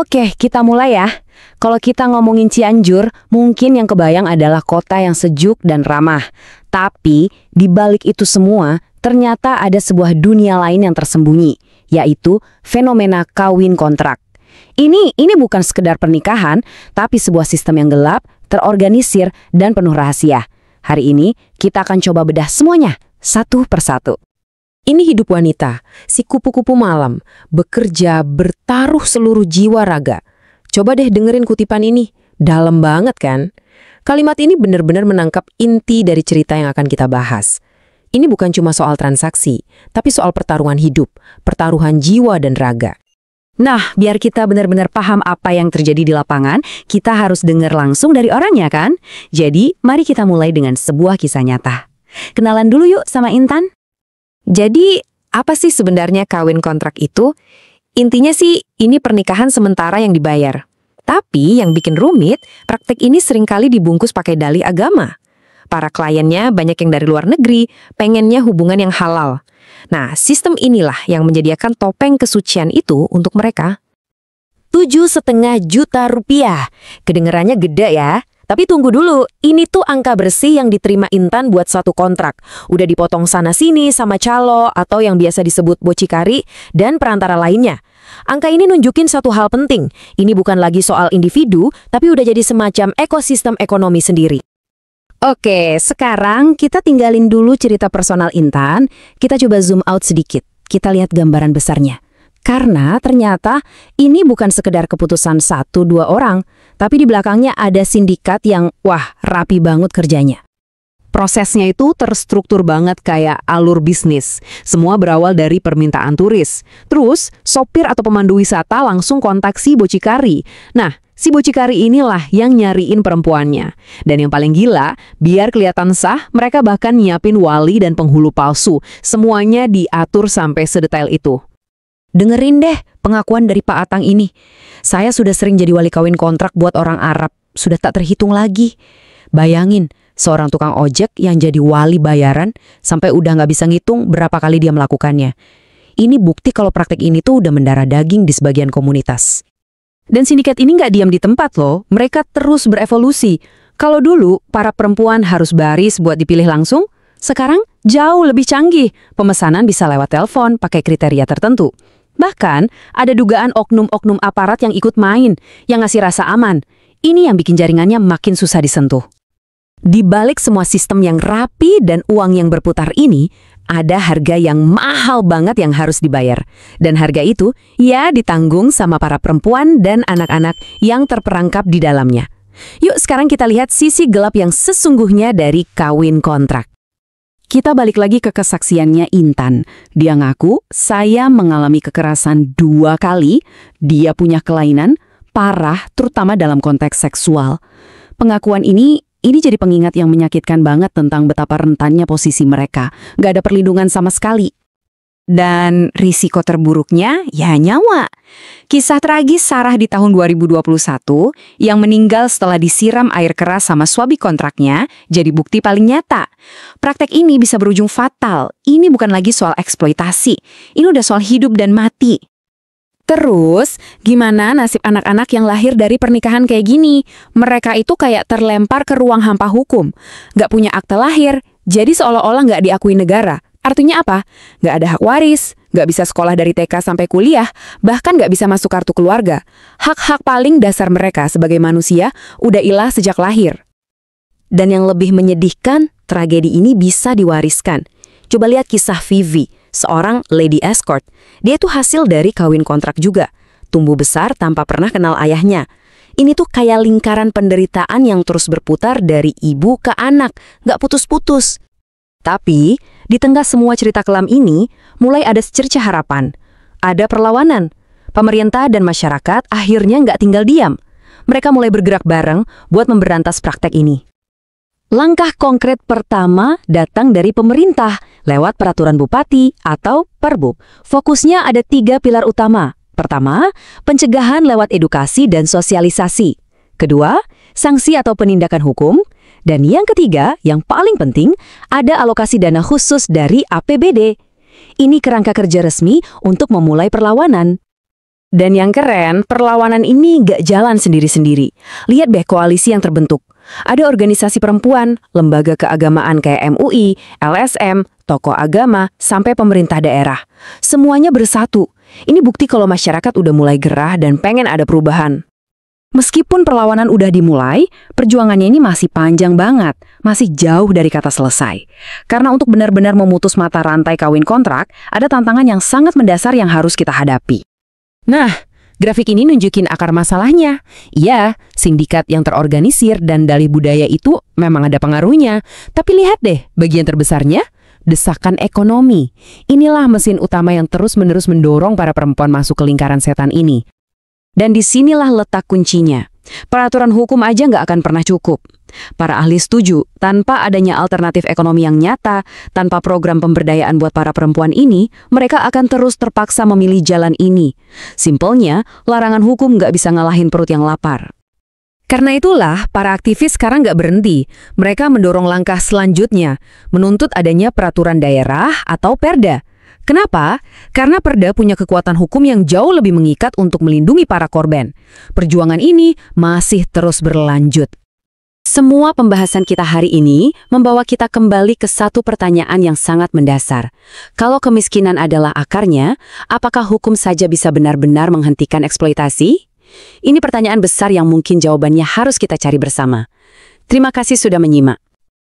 Oke, kita mulai ya. Kalau kita ngomongin Cianjur, mungkin yang kebayang adalah kota yang sejuk dan ramah. Tapi, di balik itu semua, ternyata ada sebuah dunia lain yang tersembunyi, yaitu fenomena kawin kontrak. Ini bukan sekedar pernikahan, tapi sebuah sistem yang gelap, terorganisir, dan penuh rahasia. Hari ini, kita akan coba bedah semuanya, satu persatu. Ini hidup wanita, si kupu-kupu malam, bekerja, bertaruh seluruh jiwa raga. Coba deh dengerin kutipan ini, dalam banget kan? Kalimat ini benar-benar menangkap inti dari cerita yang akan kita bahas. Ini bukan cuma soal transaksi, tapi soal pertaruhan hidup, pertaruhan jiwa dan raga. Nah, biar kita benar-benar paham apa yang terjadi di lapangan, kita harus dengar langsung dari orangnya kan? Jadi, mari kita mulai dengan sebuah kisah nyata. Kenalan dulu yuk sama Intan. Jadi, apa sih sebenarnya kawin kontrak itu? Intinya sih, ini pernikahan sementara yang dibayar. Tapi yang bikin rumit, praktek ini seringkali dibungkus pakai dalih agama. Para kliennya banyak yang dari luar negeri, pengennya hubungan yang halal. Nah, sistem inilah yang menyediakan topeng kesucian itu untuk mereka. 7,5 juta rupiah. Kedengerannya gede ya. Tapi tunggu dulu, ini tuh angka bersih yang diterima Intan buat satu kontrak. Udah dipotong sana-sini sama calo atau yang biasa disebut bocikari dan perantara lainnya. Angka ini nunjukin satu hal penting. Ini bukan lagi soal individu, tapi udah jadi semacam ekosistem ekonomi sendiri. Oke, sekarang kita tinggalin dulu cerita personal Intan. Kita coba zoom out sedikit. Kita lihat gambaran besarnya. Karena ternyata ini bukan sekedar keputusan 1-2 orang, tapi di belakangnya ada sindikat yang, wah, rapi banget kerjanya. Prosesnya itu terstruktur banget kayak alur bisnis. Semua berawal dari permintaan turis. Terus, sopir atau pemandu wisata langsung kontak si bocikari. Nah, si bocikari inilah yang nyariin perempuannya. Dan yang paling gila, biar kelihatan sah, mereka bahkan nyiapin wali dan penghulu palsu. Semuanya diatur sampai sedetail itu. Dengerin deh pengakuan dari Pak Atang ini. Saya sudah sering jadi wali kawin kontrak buat orang Arab. Sudah tak terhitung lagi. Bayangin, seorang tukang ojek yang jadi wali bayaran sampai udah nggak bisa ngitung berapa kali dia melakukannya. Ini bukti kalau praktek ini tuh udah mendarah daging di sebagian komunitas. Dan sindikat ini nggak diam di tempat loh. Mereka terus berevolusi. Kalau dulu para perempuan harus baris buat dipilih langsung, sekarang jauh lebih canggih. Pemesanan bisa lewat telepon pakai kriteria tertentu. Bahkan, ada dugaan oknum-oknum aparat yang ikut main, yang ngasih rasa aman. Ini yang bikin jaringannya makin susah disentuh. Di balik semua sistem yang rapi dan uang yang berputar ini, ada harga yang mahal banget yang harus dibayar. Dan harga itu, ya ditanggung sama para perempuan dan anak-anak yang terperangkap di dalamnya. Yuk sekarang kita lihat sisi gelap yang sesungguhnya dari kawin kontrak. Kita balik lagi ke kesaksiannya Intan. Dia ngaku, saya mengalami kekerasan 2 kali, dia punya kelainan, parah, terutama dalam konteks seksual. Pengakuan ini jadi pengingat yang menyakitkan banget tentang betapa rentannya posisi mereka. Gak ada perlindungan sama sekali. Dan risiko terburuknya, ya nyawa. Kisah tragis Sarah di tahun 2021 yang meninggal setelah disiram air keras sama suami kontraknya jadi bukti paling nyata. Praktek ini bisa berujung fatal. Ini bukan lagi soal eksploitasi. Ini udah soal hidup dan mati. Terus, gimana nasib anak-anak yang lahir dari pernikahan kayak gini? Mereka itu kayak terlempar ke ruang hampa hukum. Gak punya akte lahir, jadi seolah-olah gak diakui negara. Artinya apa? Gak ada hak waris, gak bisa sekolah dari TK sampai kuliah, bahkan gak bisa masuk kartu keluarga. Hak-hak paling dasar mereka sebagai manusia udah hilang sejak lahir. Dan yang lebih menyedihkan, tragedi ini bisa diwariskan. Coba lihat kisah Vivi, seorang lady escort. Dia tuh hasil dari kawin kontrak juga. Tumbuh besar tanpa pernah kenal ayahnya. Ini tuh kayak lingkaran penderitaan yang terus berputar dari ibu ke anak, gak putus-putus. Tapi, di tengah semua cerita kelam ini, mulai ada secercah harapan. Ada perlawanan. Pemerintah dan masyarakat akhirnya nggak tinggal diam. Mereka mulai bergerak bareng buat memberantas praktek ini. Langkah konkret pertama datang dari pemerintah, lewat peraturan bupati atau Perbub. Fokusnya ada 3 pilar utama. Pertama, pencegahan lewat edukasi dan sosialisasi. Kedua, sanksi atau penindakan hukum. Dan yang ketiga, yang paling penting, ada alokasi dana khusus dari APBD. Ini kerangka kerja resmi untuk memulai perlawanan. Dan yang keren, perlawanan ini gak jalan sendiri-sendiri. Lihat deh koalisi yang terbentuk. Ada organisasi perempuan, lembaga keagamaan kayak MUI, LSM, tokoh agama, sampai pemerintah daerah. Semuanya bersatu. Ini bukti kalau masyarakat udah mulai gerah dan pengen ada perubahan. Meskipun perlawanan udah dimulai, perjuangannya ini masih panjang banget, masih jauh dari kata selesai. Karena untuk benar-benar memutus mata rantai kawin kontrak, ada tantangan yang sangat mendasar yang harus kita hadapi. Nah, grafik ini nunjukin akar masalahnya. Iya, sindikat yang terorganisir dan dalih budaya itu memang ada pengaruhnya. Tapi lihat deh, bagian terbesarnya, desakan ekonomi. Inilah mesin utama yang terus-menerus mendorong para perempuan masuk ke lingkaran setan ini. Dan disinilah letak kuncinya. Peraturan hukum aja nggak akan pernah cukup. Para ahli setuju, tanpa adanya alternatif ekonomi yang nyata, tanpa program pemberdayaan buat para perempuan ini, mereka akan terus terpaksa memilih jalan ini. Simpelnya, larangan hukum nggak bisa ngalahin perut yang lapar. Karena itulah, para aktivis sekarang nggak berhenti. Mereka mendorong langkah selanjutnya, menuntut adanya peraturan daerah atau perda. Kenapa? Karena perda punya kekuatan hukum yang jauh lebih mengikat untuk melindungi para korban. Perjuangan ini masih terus berlanjut. Semua pembahasan kita hari ini membawa kita kembali ke satu pertanyaan yang sangat mendasar. Kalau kemiskinan adalah akarnya, apakah hukum saja bisa benar-benar menghentikan eksploitasi? Ini pertanyaan besar yang mungkin jawabannya harus kita cari bersama. Terima kasih sudah menyimak.